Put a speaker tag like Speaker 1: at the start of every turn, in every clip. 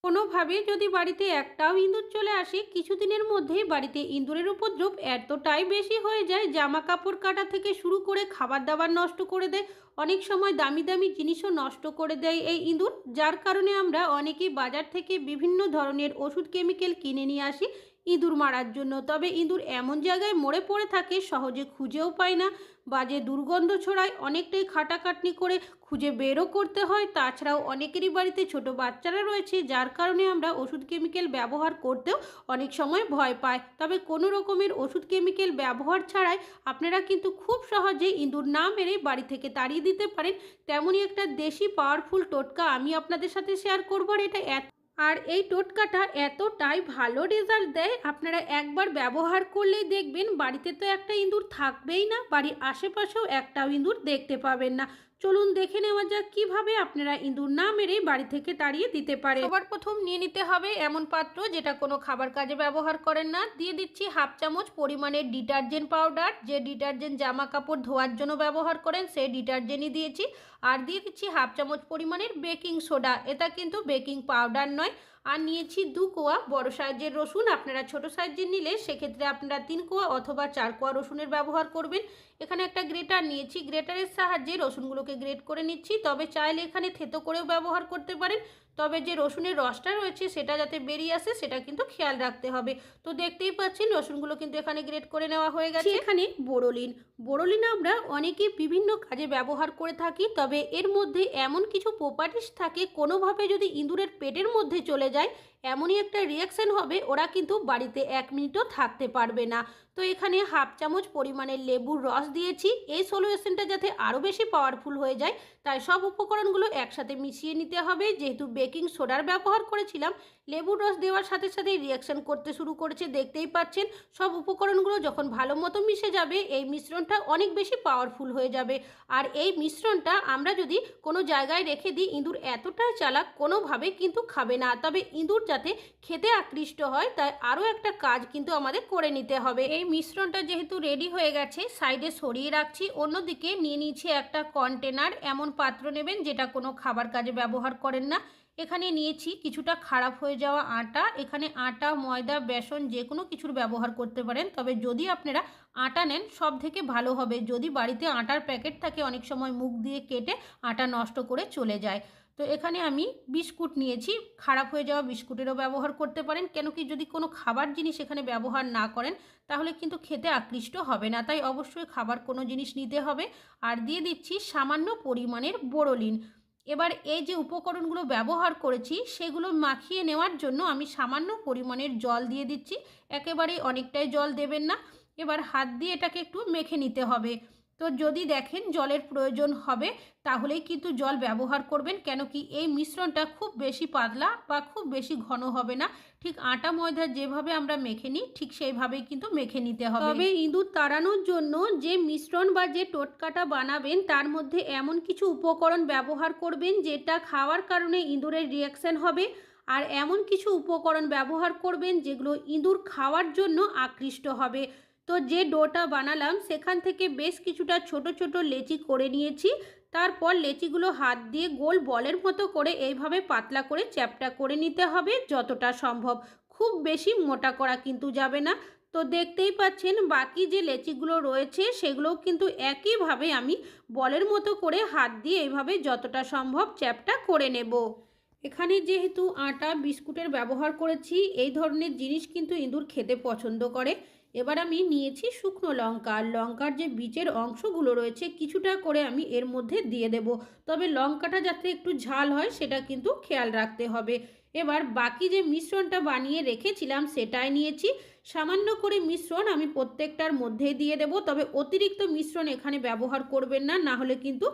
Speaker 1: কোনোভাবে যদি বাড়িতে একটাও ইঁদুর চলে আসে, কিছুদিনের মধ্যেই বাড়িতে ইঁদুরের উপদ্রব এতটাই বেশি হয়ে যায়, জামা কাপড় কাটা থেকে শুরু করে খাবার দাবার নষ্ট করে দেয়। অনেক সময় দামি দামি জিনিসও নষ্ট করে দেয় এই ইঁদুর, যার কারণে আমরা অনেকেই বাজার থেকে বিভিন্ন ধরনের ওষুধ কেমিক্যাল কিনে নিয়ে আসি ইঁদুর মারার জন্য। তবে ইঁদুর এমন জায়গায় মরে পড়ে থাকে, সহজে খুঁজেও পায় না, বাজে দুর্গন্ধ ছড়ায়, অনেকটাই খাটাখাটনি করে খুঁজে বেরও করতে হয়। তাছাড়াও অনেকেরই বাড়িতে ছোট বাচ্চারা রয়েছে, যার কারণে আমরা ওষুধ কেমিক্যাল ব্যবহার করতেও অনেক সময় ভয় পাই। তবে কোনো রকমের ওষুধ কেমিক্যাল ব্যবহার ছাড়াই আপনারা কিন্তু খুব সহজে ইঁদুর না মেরে বাড়ি থেকে তাড়িয়ে দিতে পারেন। তেমনই একটা দেশি পাওয়ারফুল টোটকা আমি আপনাদের সাথে শেয়ার করবো। আর এই টোটকাটা এতটাই ভালো রেজাল্ট দেয়, আপনারা একবার ব্যবহার করলেই দেখবেন বাড়িতে তো একটা ইঁদুর থাকবেই না, বাড়ির আশেপাশেও একটাও ইঁদুর দেখতে পাবেন না। চলুন দেখে নেওয়া যাক কিভাবে আপনারা ইঁদুর না মেরে বাড়ি থেকে তাড়িয়ে দিতে পারেন। সবার প্রথম নিয়ে নিতে হবে এমন পাত্র যেটা কোনো খাবার কাজে ব্যবহার করেন না। দিয়ে দিচ্ছি হাফ চামচ পরিমাণের ডিটারজেন্ট পাউডার, যে ডিটারজেন্ট জামা কাপড় ধোয়ার জন্য ব্যবহার করেন সেই ডিটারজেন্টই দিয়েছি। আর দিয়ে দিচ্ছি হাফ চামচ পরিমাণের বেকিং সোডা, এটা কিন্তু বেকিং পাউডার নয়। আর নিয়েছি 2 কোয়া বড় সাইজের রসুন, আপনারা ছোট সাইজের নিলে সেক্ষেত্রে আপনারা 3 কোয়া অথবা 4 কোয়া রসুনের ব্যবহার করবেন। এখানে একটা গ্রেটার নিয়েছি, গ্রেটারের সাহায্যে রসুনগুলোকে গ্রেট করে নিচ্ছি। তবে চাইলে এখানে থেতো করেও ব্যবহার করতে পারেন, তবে যে রসুনের রসটা রয়েছে সেটা যাতে বেরিয়ে আসে সেটা কিন্তু খেয়াল রাখতে হবে। তো দেখতেই পাচ্ছেন রসুনগুলো কিন্তু এখানে গ্রেট করে নেওয়া হয়ে গেছে। এখানে বোরোলিন, বোরোলিন আমরা অনেকেই বিভিন্ন কাজে ব্যবহার করে থাকি, তবে এর মধ্যে এমন কিছু প্রপার্টিস থাকে, কোনোভাবে যদি ইঁদুরের পেটের মধ্যে চলে যায় এমনই একটা রিয়াকশন হবে, ওরা কিন্তু বাড়িতে 1 মিনিটও থাকতে পারবে না। তো এখানে হাফ চামচ পরিমাণের লেবুর রস দিয়েছি। এই সলিউশনটা যাতে আরও বেশি পাওয়ারফুল হয়ে যায়, তাই সব উপকরণগুলো একসাথে মিশিয়ে নিতে হবে। যেহেতু বেকিং সোডার ব্যবহার করেছিলাম, লেবুর রস দেওয়ার সাথে সাথেই রিয়াকশন করতে শুরু করেছে, দেখতেই পাচ্ছেন। সব উপকরণগুলো যখন ভালো মতো মিশে যাবে, এই মিশ্রণটা অনেক বেশি পাওয়ারফুল হয়ে যাবে। আর এই মিশ্রণটা আমরা যদি কোনো জায়গায় রেখে দিই, ইঁদুর এতটাই চালাক, কোনোভাবে কিন্তু খাবে না। তবে ইঁদুর যাতে খেতে আকৃষ্ট হয়, তাই আরও একটা কাজ কিন্তু আমাদের করে নিতে হবে। এই মিশ্রণটা যেহেতু রেডি হয়ে গেছে, সাইডে সরিয়ে রাখছি। অন্যদিকে নিয়ে নিচ্ছি একটা কন্টেনার, এমন পাত্র নেবেন যেটা কোনো খাবার কাজে ব্যবহার করেন না। এখানে নিয়েছি কিছুটা খারাপ হয়ে যাওয়া আটা। এখানে আটা, ময়দা, বেসন যে কোনো কিছুর ব্যবহার করতে পারেন, তবে যদি আপনারা আটা নেন সব থেকে ভালো হবে। যদি বাড়িতে আটার প্যাকেট থাকে, অনেক সময় মুখ দিয়ে কেটে আটা নষ্ট করে চলে যায়। তো এখানে আমি বিস্কুট নিয়েছি, খারাপ হয়ে যাওয়া বিস্কুটেরও ব্যবহার করতে পারেন, কেন কি যদি কোনো খাবার জিনিস এখানে ব্যবহার না করেন তাহলে কিন্তু খেতে আকৃষ্ট হবে না, তাই অবশ্যই খাবার কোনো জিনিস নিতে হবে। আর দিয়ে দিচ্ছি সামান্য পরিমাণের বোরোলিন। এবার এই যে উপকরণগুলো ব্যবহার করেছি সেগুলো মাখিয়ে নেওয়ার জন্য আমি সামান্য পরিমাণের জল দিয়ে দিচ্ছি, একেবারেই অনেকটাই জল দেবেন না। এবার হাত দিয়ে এটাকে একটু মেখে নিতে হবে। তো যদি দেখেন জলের প্রয়োজন হবে তাহলেই কিন্তু জল ব্যবহার করবেন, কেন কি এই মিশ্রণটা খুব বেশি পাতলা বা খুব বেশি ঘন হবে না। ঠিক আটা ময়দা যেভাবে আমরা মেখে নিই ঠিক সেইভাবেই কিন্তু মেখে নিতে হবে। তবে ইঁদুর তাড়ানোর জন্য যে মিশ্রণ বা যে টোটকাটা বানাবেন, তার মধ্যে এমন কিছু উপকরণ ব্যবহার করবেন যেটা খাওয়ার কারণে ইঁদুরের রিয়াকশন হবে, আর এমন কিছু উপকরণ ব্যবহার করবেন যেগুলো ইঁদুর খাওয়ার জন্য আকৃষ্ট হবে। তো যে ডোটা বানালাম সেখান থেকে বেশ কিছুটা ছোট ছোট লেচি করে নিয়েছি। তারপর লেচিগুলো হাত দিয়ে গোল বলের মতো করে এইভাবে পাতলা করে চ্যাপ্টা করে নিতে হবে যতটা সম্ভব, খুব বেশি মোটা করা কিন্তু যাবে না। তো দেখতেই পাচ্ছেন বাকি যে লেচিগুলো রয়েছে সেগুলোও কিন্তু একইভাবে আমি বলের মতো করে হাত দিয়ে এইভাবে যতটা সম্ভব চ্যাপ্টা করে নেব। এখানে যেহেতু আটা বিস্কুটের ব্যবহার করেছি, এই ধরনের জিনিস কিন্তু ইঁদুর খেতে পছন্দ করে। এবার আমি নিয়েছি শুকনো লঙ্কা, লঙ্কার যে বীজের অংশগুলো রয়েছে কিছুটা করে আমি এর মধ্যে দিয়ে দেব, তবে লঙ্কাটা যাতে একটু ঝাল হয় সেটা কিন্তু খেয়াল রাখতে হবে। এবার বাকি যে মিশ্রণটা বানিয়ে রেখেছিলাম সেটাই নিয়েছি, সামান্য করে মিশ্রণ আমি প্রত্যেকটার মধ্যেই দিয়ে দেব, তবে অতিরিক্ত মিশ্রণ এখানে ব্যবহার করবেন না, না হলে কিন্তু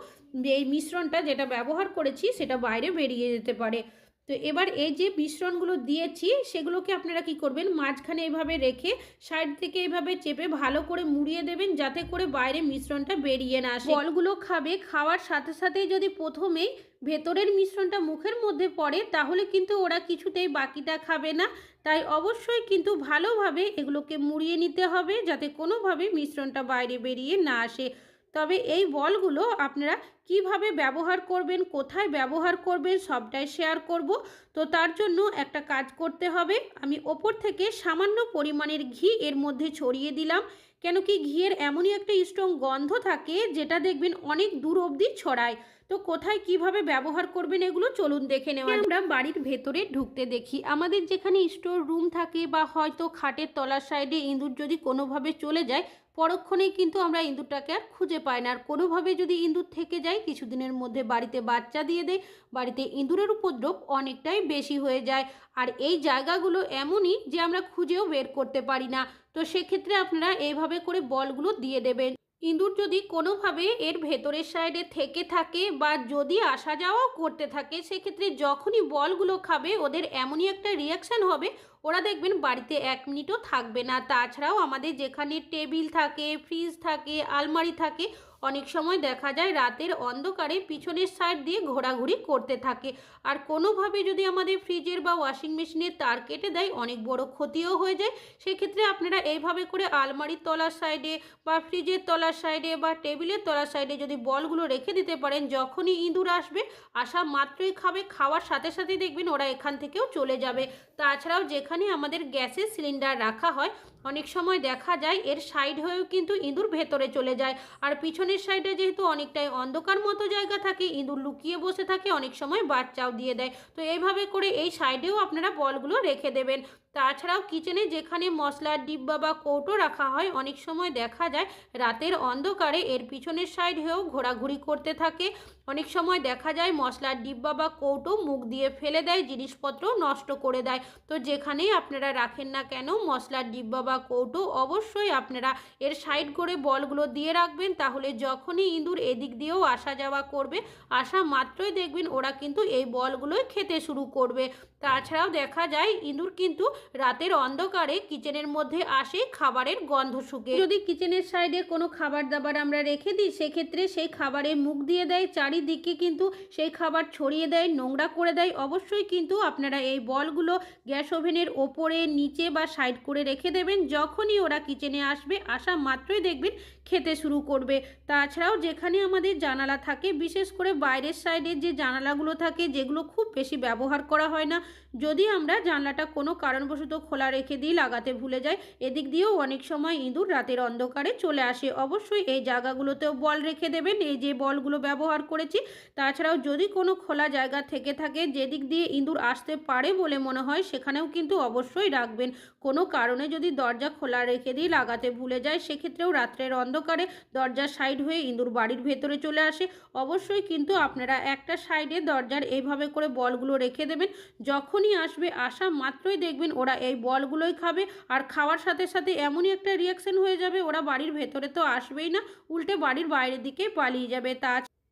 Speaker 1: এই মিশ্রণটা যেটা ব্যবহার করেছি সেটা বাইরে বেরিয়ে যেতে পারে। তো এবার এই যে মিশ্রণগুলো দিয়েছি সেগুলোকে আপনারা কি করবেন, মাঝখানে এভাবে রেখে সাইড থেকে এভাবে চেপে ভালো করে মুড়িয়ে দেবেন, যাতে করে বাইরে মিশ্রণটা বেরিয়ে না আসে। বলগুলো খাবে, খাওয়ার সাথে সাথেই যদি প্রথমেই ভেতরের মিশ্রণটা মুখের মধ্যে পড়ে তাহলে কিন্তু ওরা কিছুতেই বাকিটা খাবে না। তাই অবশ্যই কিন্তু ভালোভাবে এগুলোকে মুড়িয়ে নিতে হবে যাতে কোনোভাবে মিশ্রণটা বাইরে বেরিয়ে না আসে। তবে এই বলগুলো আপনারা কিভাবে ব্যবহার করবেন, কোথায় ব্যবহার করবেন সবটাই শেয়ার করব। তো তার জন্য একটা কাজ করতে হবে, আমি ওপর থেকে সামান্য পরিমাণের ঘি এর মধ্যে ছড়িয়ে দিলাম। কেন কি ঘিয়ের এমনই একটা স্ট্রং গন্ধ থাকে যেটা দেখবেন অনেক দূর অবধি ছড়ায়। তো কোথায় কিভাবে ব্যবহার করবেন এগুলো চলুন দেখে নেওয়া যাক। আমরা বাড়ির ভেতরে ঢুকতে দেখি আমাদের যেখানে স্টোর রুম থাকে বা হয়তো খাটের তলার সাইডে ইঁদুর যদি কোনোভাবে চলে যায়, পরক্ষণেই কিন্তু আমরা ইঁদুরটাকে আর খুঁজে পাই না। আর কোনোভাবে যদি ইঁদুর থেকে যায় কিছুদিনের মধ্যে বাড়িতে বাচ্চা দিয়ে দেয়, বাড়িতে ইঁদুরের উপদ্রব অনেকটাই বেশি হয়ে যায়। আর এই জায়গাগুলো এমনই যে আমরা খুঁজেও বের করতে পারি না। তো সেক্ষেত্রে আপনারা এইভাবে করে বলগুলো দিয়ে দেবেন। ইঁদুর যদি কোনোভাবে এর ভেতরের সাইডে থেকে থাকে বা যদি আসা যাওয়াও করতে থাকে, সেক্ষেত্রে যখনই বলগুলো খাবে ওদের এমনই একটা রিয়াকশান হবে, ওরা দেখবেন বাড়িতে 1 মিনিটও থাকবে না। তাছাড়াও আমাদের যেখানে টেবিল থাকে, ফ্রিজ থাকে, আলমারি থাকে, অনেক সময় দেখা যায় রাতের অন্ধকারে পিছনের সাইড দিয়ে ঘোরাঘুরি করতে থাকে। আর কোনোভাবে যদি আমাদের ফ্রিজের বা ওয়াশিং মেশিনের তার কেটে দেয়, অনেক বড় ক্ষতিও হয়ে যায়। সেক্ষেত্রে আপনারা এইভাবে করে আলমারির তলার সাইডে বা ফ্রিজের তলার সাইডে বা টেবিলের তলার সাইডে যদি বলগুলো রেখে দিতে পারেন, যখনই ইঁদুর আসবে আসা মাত্রই খাবে, খাওয়ার সাথে সাথে দেখবেন ওরা এখান থেকেও চলে যাবে। তাছাড়াও যেখানে আমাদের গ্যাসের সিলিন্ডার রাখা হয়, অনেক সময় দেখা যায় এর সাইড হয়েও কিন্তু ইঁদুর ভেতরে চলে যায়। আর পিছনের সাইডে যেহেতু অনেকটাই অন্ধকার মতো জায়গা থাকে, ইঁদুর লুকিয়ে বসে থাকে, অনেক সময় বাচ্চাও দিয়ে দেয়। তো এইভাবে করে এই সাইডেও আপনারা বলগুলো রেখে দেবেন। তাছাড়াও কিচেনে যেখানে মশলার ডিব্বা বা কৌটো রাখা হয়, অনেক সময় দেখা যায় রাতের অন্ধকারে এর পিছনের সাইড হয়েও ঘোরাঘুরি করতে থাকে। অনেক সময় দেখা যায় মশলার ডিব্বা বা কৌটো মুখ দিয়ে ফেলে দেয়, জিনিসপত্র নষ্ট করে দেয়। তো যেখানেই আপনারা রাখেন না কেন মশলার ডিব্বা বা কৌটো, অবশ্যই আপনারা এর সাইড করে বলগুলো দিয়ে রাখবেন। তাহলে যখনই ইঁদুর এদিক দিয়েও আসা যাওয়া করবে, আসা মাত্রই দেখবেন ওরা কিন্তু এই বলগুলোই খেতে শুরু করবে। তাছাড়াও দেখা যায় ইঁদুর কিন্তু রাতের অন্ধকারে কিচেনের মধ্যে আসে খাবারের গন্ধ শুকে। যদি কিচেনের সাইডে কোনো খাবার দাবার আমরা রেখে দিই, সেক্ষেত্রে সেই খাবারে মুখ দিয়ে দেয়, চারিদিকে কিন্তু সেই খাবার ছড়িয়ে দেয়, নোংরা করে দেয়। অবশ্যই কিন্তু আপনারা এই বলগুলো গ্যাস ওভেনের ওপরে, নিচে বা সাইড করে রেখে দেবেন। যখনই ওরা কিচেনে আসবে, আসা মাত্রই দেখবেন খেতে শুরু করবে। তাছাড়াও যেখানে আমাদের জানালা থাকে, বিশেষ করে বাইরের সাইডে যে জানালাগুলো থাকে যেগুলো খুব বেশি ব্যবহার করা হয় না, যদি আমরা জানলাটা কোনো কারণবশত খোলা রেখে দিই, লাগাতে ভুলে যাই, এদিক দিয়েও অনেক সময় ইঁদুর রাতের অন্ধকারে চলে আসে। অবশ্যই এই জায়গাগুলোতেও বল রেখে দেবেন, এই যে বলগুলো ব্যবহার করেছি। তাছাড়াও যদি কোনো খোলা জায়গা থেকে থাকে যেদিক দিয়ে ইঁদুর আসতে পারে বলে মনে হয়, সেখানেও কিন্তু অবশ্যই রাখবেন। কোনো কারণে যদি দরজা খোলা রেখে দিই, লাগাতে ভুলে যায়, সেক্ষেত্রেও রাত্রের অন্ধকারে দরজার সাইড হয়ে ইঁদুর বাড়ির ভেতরে চলে আসে। অবশ্যই কিন্তু আপনারা একটা সাইডে দরজার এইভাবে করে বলগুলো রেখে দেবেন। যখনই আসবে, আসা মাত্রই দেখবেন ওরা এই বলগুলোই খাবে। আর খাওয়ার সাথে সাথে এমনই একটা রিয়াকশন হয়ে যাবে, ওরা বাড়ির ভেতরে তো আসবেই না, উল্টে বাড়ির বাইরের দিকে পালিয়ে যাবে।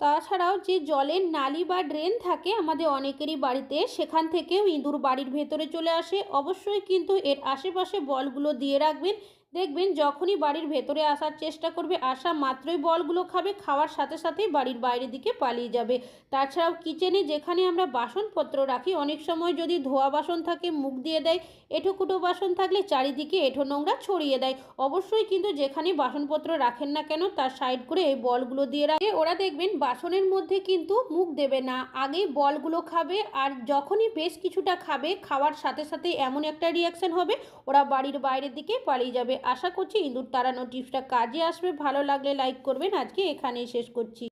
Speaker 1: তাছাড়াও যে জলের নালি বা ড্রেন থাকে আমাদের অনেকেরই বাড়িতে, সেখান থেকেও ইঁদুর বাড়ির ভেতরে চলে আসে। অবশ্যই কিন্তু এর আশেপাশে বলগুলো দিয়ে রাখবেন। দেখবেন যখনই বাড়ির ভেতরে আসার চেষ্টা করবে, আসা মাত্রই বলগুলো খাবে, খাওয়ার সাথে সাথেই বাড়ির বাইরের দিকে পালিয়ে যাবে। তাছাড়াও কিচেনে যেখানে আমরা বাসনপত্র রাখি, অনেক সময় যদি ধোয়া বাসন থাকে মুখ দিয়ে দেয়, এঁঠোকুটো বাসন থাকলে চারিদিকে এঁঠো নোংরা ছড়িয়ে দেয়। অবশ্যই কিন্তু যেখানে বাসনপত্র রাখেন না কেন তার সাইড করে এই বলগুলো দিয়ে রাখে। ওরা দেখবেন বাসনের মধ্যে কিন্তু মুখ দেবে না, আগে বলগুলো খাবে। আর যখনই বেশ কিছুটা খাবে, খাওয়ার সাথে সাথে এমন একটা রিয়াকশন হবে, ওরা বাড়ির বাইরের দিকে পালিয়ে যাবে। আশা করছি ইঁদুর তাড়ানোর টিপসটা কাজে আসবে। ভালো লাগলে লাইক করবেন। আজকে এখানেই শেষ করছি।